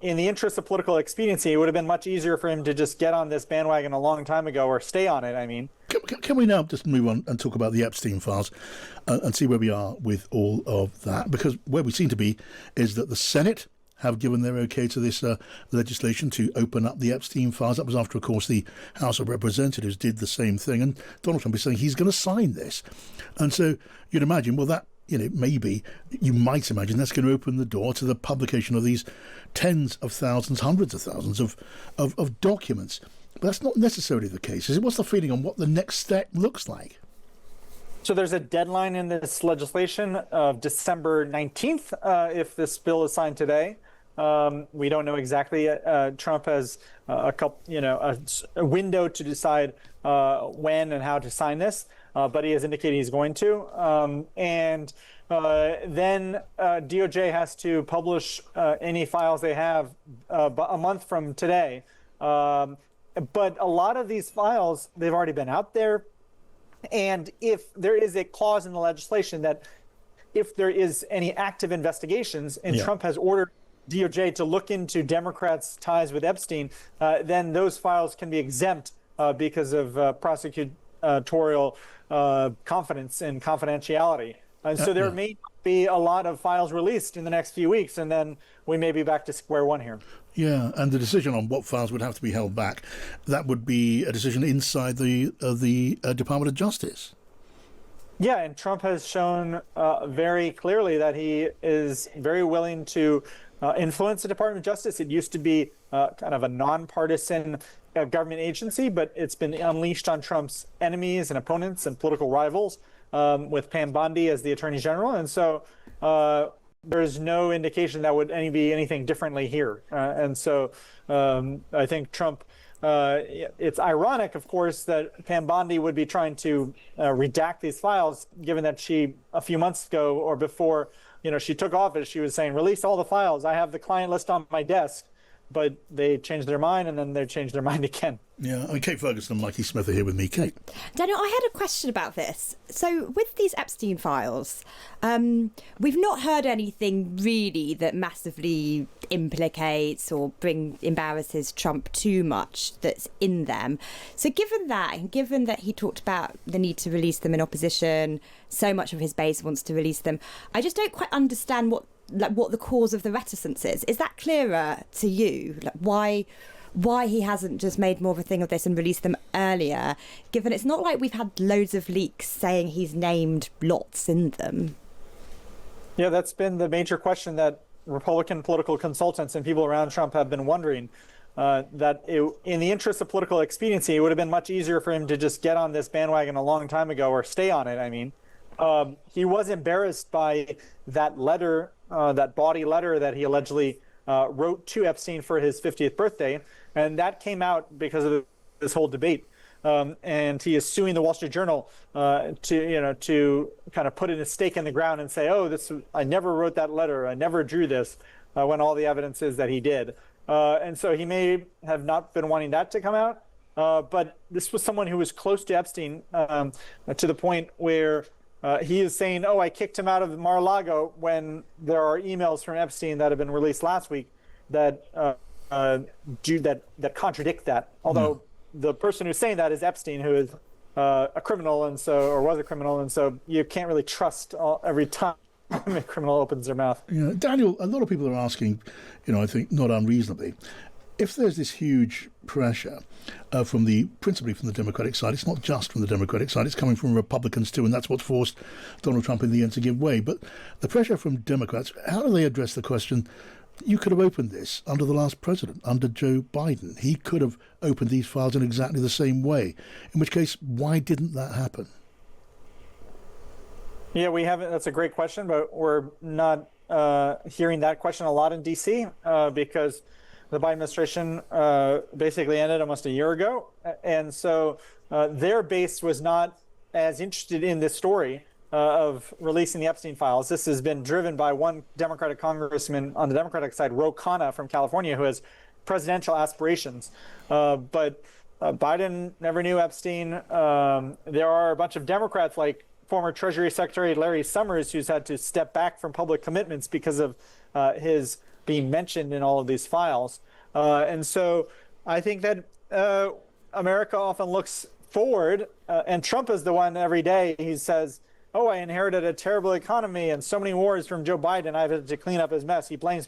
in the interest of political expediency, it would have been much easier for him to just get on this bandwagon a long time ago, or stay on it, I mean. Can we now just move on and talk about the Epstein files and see where we are with all of that? Because where we seem to be is that the Senate have given their okay to this legislation to open up the Epstein files. That was after, of course, the House of Representatives did the same thing. And Donald Trump is saying he's going to sign this. And so you'd imagine, well, that, maybe you might imagine that's going to open the door to the publication of these tens of thousands, hundreds of thousands of documents. But that's not necessarily the case, is it? What's the feeling on what the next step looks like? So there's a deadline in this legislation of December 19th if this bill is signed today. We don't know exactly. Trump has a window to decide when and how to sign this, but he has indicated he's going to. And then DOJ has to publish any files they have a month from today. But a lot of these files, they've already been out there. And if there is a clause in the legislation that if there is any active investigations, and Trump has ordered DOJ to look into Democrats' ties with Epstein, then those files can be exempt because of prosecutorial confidence and confidentiality. And so there may be a lot of files released in the next few weeks, and then we may be back to square one here. Yeah, and the decision on what files would have to be held back, that would be a decision inside the Department of Justice. Yeah, and Trump has shown very clearly that he is very willing to influence the Department of Justice. It used to be kind of a nonpartisan government agency, but it's been unleashed on Trump's enemies and opponents and political rivals, with Pam Bondi as the Attorney General. And so there's no indication that would be anything differently here. And so I think Trump, it's ironic, of course, that Pam Bondi would be trying to redact these files, given that she, a few months ago or before, she took office, she was saying, release all the files. I have the client list on my desk. But they changed their mind, and then they changed their mind again. Yeah, Kate Ferguson and Mikey Smith are here with me. Kate. Daniel, I had a question about this. So with these Epstein files, we've not heard anything really that massively implicates or embarrasses Trump too much that's in them. So given that, and given that he talked about the need to release them in opposition, so much of his base wants to release them, I just don't quite understand what the cause of the reticence is. Is that clearer to you? Why he hasn't just made more of a thing of this and released them earlier, given it's not like we've had loads of leaks saying he's named lots in them? Yeah, that's been the major question that Republican political consultants and people around Trump have been wondering, that in the interest of political expediency, it would have been much easier for him to just get on this bandwagon a long time ago, or stay on it, I mean. He was embarrassed by that letter, that bawdy letter that he allegedly wrote to Epstein for his 50th birthday. And that came out because of this whole debate. And he is suing the Wall Street Journal to kind of put in a stake in the ground and say, I never wrote that letter. I never drew this, when all the evidence is that he did. And so he may have not been wanting that to come out. But this was someone who was close to Epstein, to the point where he is saying, I kicked him out of Mar-a-Lago, when there are emails from Epstein that have been released last week that contradict that. Although the person who's saying that is Epstein, who is a criminal, and was a criminal, and so you can't really trust every time a criminal opens their mouth. Yeah, Daniel, a lot of people are asking, I think not unreasonably, if there's this huge pressure principally from the Democratic side, it's not just from the Democratic side, it's coming from Republicans too, and that's what forced Donald Trump in the end to give way. But the pressure from Democrats, how do they address the question? You could have opened this under the last president, under Joe Biden. He could have opened these files in exactly the same way. In which case, why didn't that happen? Yeah, we haven't. That's a great question, but we're not hearing that question a lot in D.C. Because the Biden administration basically ended almost a year ago. And so their base was not as interested in this story of releasing the Epstein files. This has been driven by one Democratic congressman on the Democratic side, Ro Khanna from California, who has presidential aspirations. But Biden never knew Epstein. There are a bunch of Democrats, like former Treasury Secretary Larry Summers, who's had to step back from public commitments because of his being mentioned in all of these files. And so I think that America often looks forward, and Trump is the one every day. He says, "Oh, I inherited a terrible economy and so many wars from Joe Biden. I've had to clean up his mess." He blames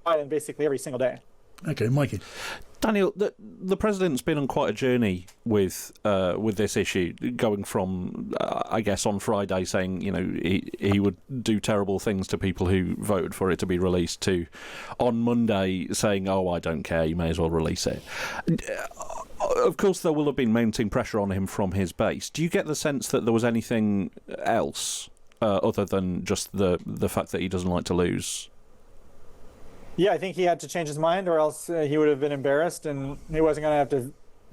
Biden basically every single day. Okay, Mikey. Daniel, the president's been on quite a journey with this issue, going from, I guess, on Friday saying, he would do terrible things to people who voted for it to be released, to on Monday saying, "Oh, I don't care, you may as well release it." Of course, there will have been mounting pressure on him from his base. Do you get the sense that there was anything else other than just the fact that he doesn't like to lose? Yeah, I think he had to change his mind, or else he would have been embarrassed, and he wasn't going to have to.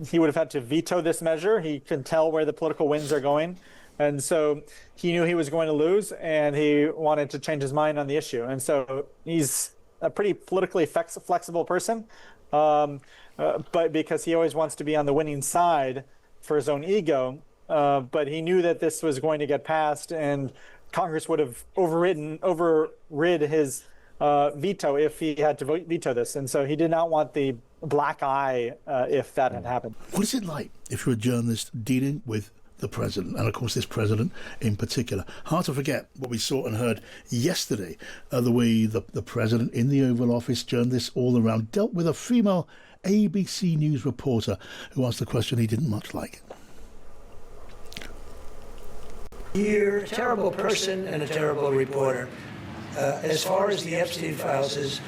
He would have had to veto this measure. He can tell where the political winds are going, and so he knew he was going to lose, and he wanted to change his mind on the issue. And so he's a pretty politically flexible person, but because he always wants to be on the winning side for his own ego. But he knew that this was going to get passed, and Congress would have overrid his veto if he had to veto this. And so he did not want the black eye if that had happened. What is it like if you're a journalist dealing with the president, and of course this president in particular? Hard to forget what we saw and heard yesterday, the way the president in the Oval Office, journalists all around, dealt with a female ABC News reporter who asked a question he didn't much like. You're a terrible person and a terrible reporter. As far as the Epstein files is,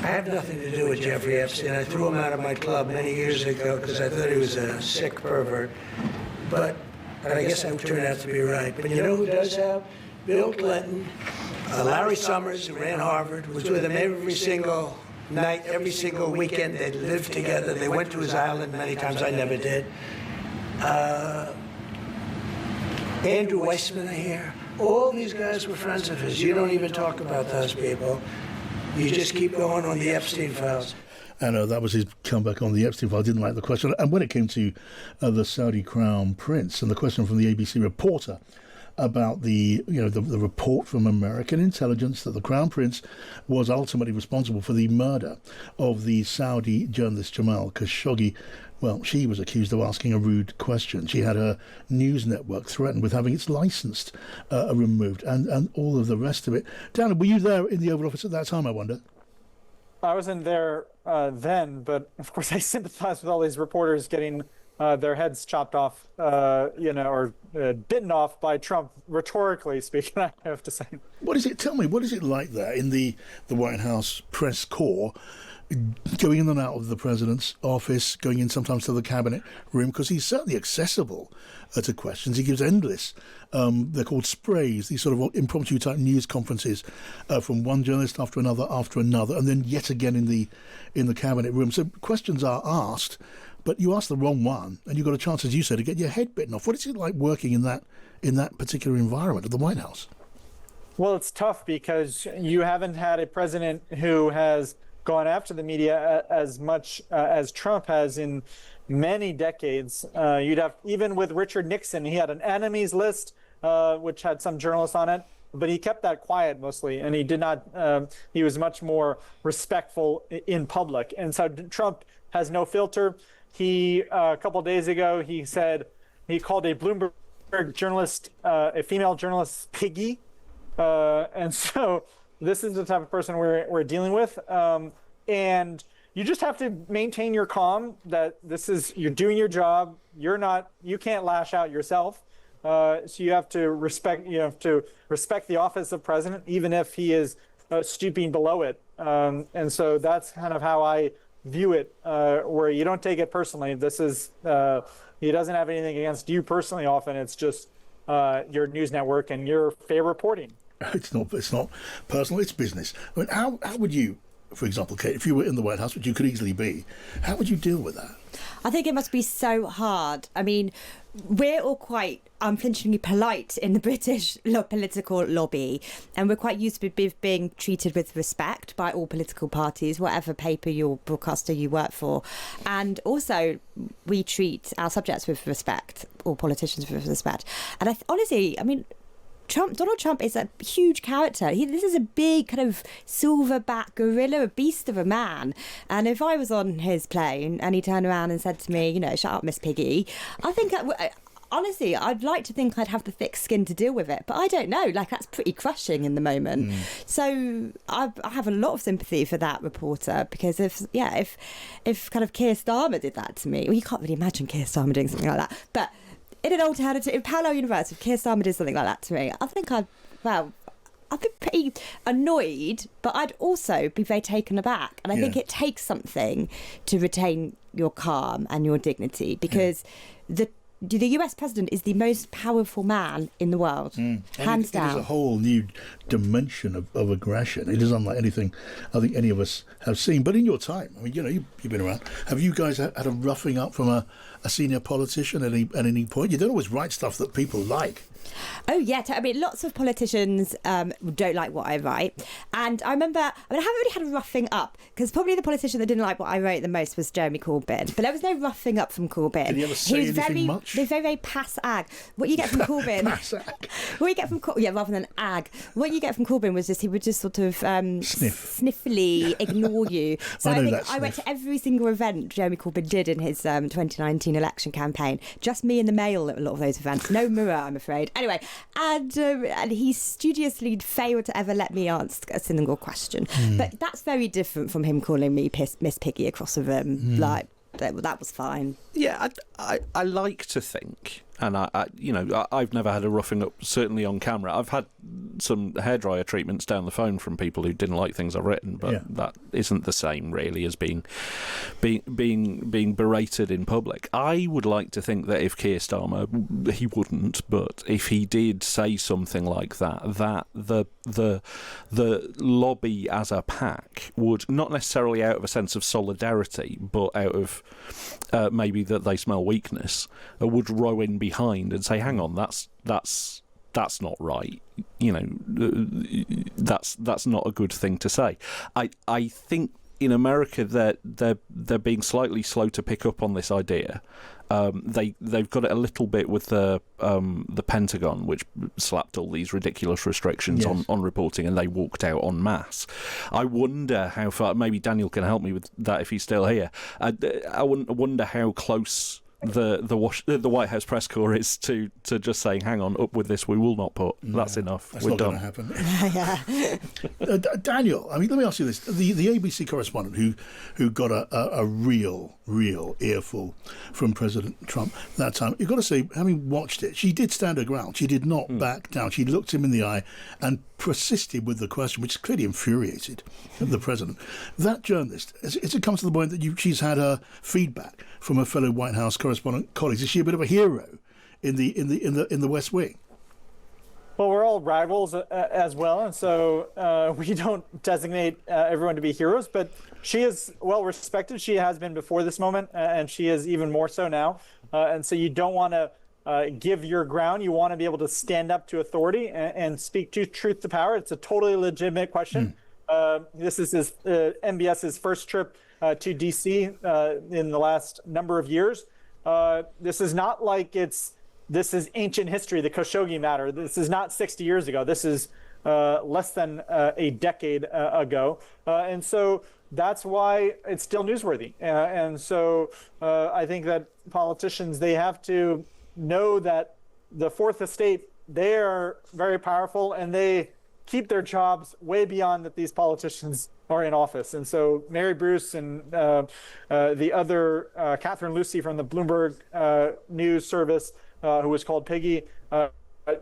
I have nothing to do with Jeffrey Epstein. I threw him out of my club many years ago because I thought he was a sick pervert. But I guess I turned out to be right. But you know who does have? Bill Clinton, Larry Summers, who ran Harvard, was with him every single night, every single weekend. They lived together. They went to his island many times. I never did. Andrew Weissman, I hear. All these guys were friends of his. You don't even talk about those people. You just keep going on the Epstein files. And that was his comeback on the Epstein file. I didn't like the question. And when it came to the Saudi crown prince and the question from the ABC reporter about the report from American intelligence that the crown prince was ultimately responsible for the murder of the Saudi journalist Jamal Khashoggi. Well, she was accused of asking a rude question. She had her news network threatened with having its license removed and all of the rest of it. Dan, were you there in the Oval Office at that time, I wonder? I wasn't there then, but of course I sympathize with all these reporters getting their heads chopped off, or bitten off by Trump, rhetorically speaking, I have to say. Tell me, what is it like there in the White House press corps, going in and out of the president's office, going in sometimes to the cabinet room, because he's certainly accessible to questions. He gives endless, they're called sprays, these sort of impromptu type news conferences from one journalist after another, and then yet again in the cabinet room. So questions are asked, but you ask the wrong one, and you've got a chance, as you said, to get your head bitten off. What is it like working in that particular environment at the White House? Well, it's tough because you haven't had a president who has gone after the media as much as Trump has in many decades. You'd have, even with Richard Nixon, he had an enemies list, which had some journalists on it, but he kept that quiet mostly, and he did not, he was much more respectful in public. And so Trump has no filter. He, a couple of days ago, he called a Bloomberg journalist, a female journalist, piggy. And so this is the type of person we're dealing with. And you just have to maintain your calm, that you're doing your job. You can't lash out yourself. So you have to respect the office of president, even if he is stooping below it. And so that's kind of how I view it, where you don't take it personally. He doesn't have anything against you personally often. It's just your news network and your fair reporting. It's not personal, it's business. I mean, how would you, for example, Kate, if you were in the White House, which you could easily be, how would you deal with that? I think it must be so hard. I mean, we're all quite unflinchingly polite in the British political lobby, and we're quite used to being treated with respect by all political parties, whatever paper or broadcaster you work for. And also, we treat our subjects with respect, or politicians with respect. And honestly, I mean, Donald Trump is a huge character. This is a big kind of silverback gorilla, a beast of a man. And if I was on his plane and he turned around and said to me, you know, shut up, Miss Piggy, I think honestly, I'd like to think I'd have the thick skin to deal with it, but I don't know. Like, that's pretty crushing in the moment. So I have a lot of sympathy for that reporter, because if kind of Keir Starmer did that to me, well, you can't really imagine Keir Starmer doing something like that, but in an alternative, parallel universe, if Keir Starmer did something like that to me, I think I'd be pretty annoyed, but I'd also be very taken aback. And I think it takes something to retain your calm and your dignity, because the US president is the most powerful man in the world, hands down. It is a whole new dimension of aggression. It is unlike anything I think any of us have seen. But in your time, I mean, you know, you've been around. Have you guys had a roughing up from a senior politician at any point? You don't always write stuff that people like. Oh, yeah. I mean, lots of politicians don't like what I write. And I haven't really had a roughing up, because probably the politician that didn't like what I wrote the most was Jeremy Corbyn. But there was no roughing up from Corbyn. Did he ever say anything much? He was very, very pass-ag. What you get from Corbyn... Pass-ag. What you get from rather than ag. What you get from Corbyn was just, he would just sort of sniffily ignore you. So I went to every single event Jeremy Corbyn did in his 2019 election campaign. Just me in the mail at a lot of those events. No mirror, I'm afraid. Anyway, and he studiously failed to ever let me ask a single question. But that's very different from him calling me Miss Piggy across the room. Like, that was fine. Yeah, I like to think, and I've never had a roughing up, certainly on camera. I've had some hairdryer treatments down the phone from people who didn't like things I've written, but that isn't the same really as being berated in public. I would like to think that if Keir Starmer, he wouldn't, but if he did say something like that the lobby as a pack would, not necessarily out of a sense of solidarity, but out of maybe that they smell weakness, would row in behind and say, hang on, that's not right. You know, that's not a good thing to say. I think in America they're being slightly slow to pick up on this idea. They've got it a little bit with the Pentagon, which slapped all these ridiculous restrictions on reporting, and they walked out en masse. I wonder how far. Maybe Daniel can help me with that if he's still here. I wonder how close the White House press corps is to just saying, hang on, up with this, we will not put. That's enough. That's We're not done. going to happen. Daniel, I mean, let me ask you this: the ABC correspondent who got a real earful from President Trump that time, you've got to say, having watched it, she did stand her ground. She did not back down. She looked him in the eye and persisted with the question, which clearly infuriated the president. That journalist, as it comes to the point that she's had her feedback from her fellow White House correspondent colleagues, is she a bit of a hero in the West Wing? Well, we're all rivals as well, and so we don't designate everyone to be heroes, but she is well respected. She has been before this moment, and she is even more so now. And so you don't want to give your ground. You want to be able to stand up to authority and speak truth to power. It's a totally legitimate question. This is MBS's first trip to D.C. In the last number of years. This is not like this is ancient history, the Khashoggi matter. This is not 60 years ago. This is less than a decade ago. And so that's why it's still newsworthy. And so I think that politicians, they have to know that the Fourth Estate, they are very powerful, and they keep their jobs way beyond that these politicians are in office. And so Mary Bruce and the other Catherine Lucy from the Bloomberg News Service, who was called Piggy,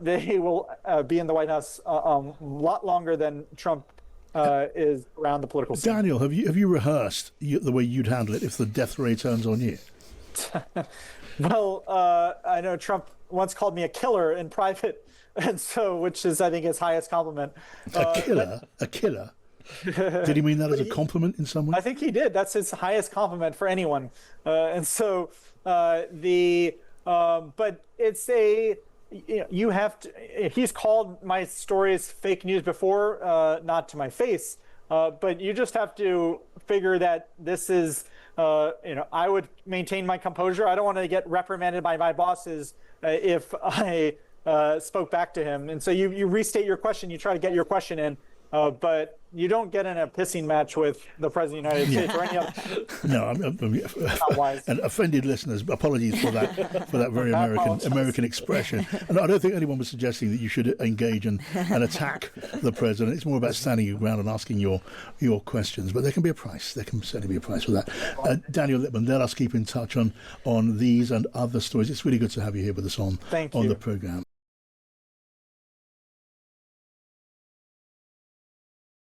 they will be in the White House a lot longer than Trump is around the political scene. Daniel, have you rehearsed the way you'd handle it if the death ray turns on you? Well, I know Trump once called me a killer in private, and so, which is, I think, his highest compliment. A killer? Did he mean that as a compliment in some way? I think he did. That's his highest compliment for anyone. And so but it's you have to, he's called my stories fake news before, not to my face, but you just have to figure that this is, I would maintain my composure. I don't want to get reprimanded by my bosses if I spoke back to him. And so you restate your question, you try to get your question in, but you don't get in a pissing match with the President of the United States or any other. No, Not wise. and offended listeners, apologies for that very American expression. And I don't think anyone was suggesting that you should engage and attack the president. It's more about standing your ground and asking your questions. But there can be a price. There can certainly be a price for that. Daniel Lippman, let us keep in touch on these and other stories. It's really good to have you here with us on the programme.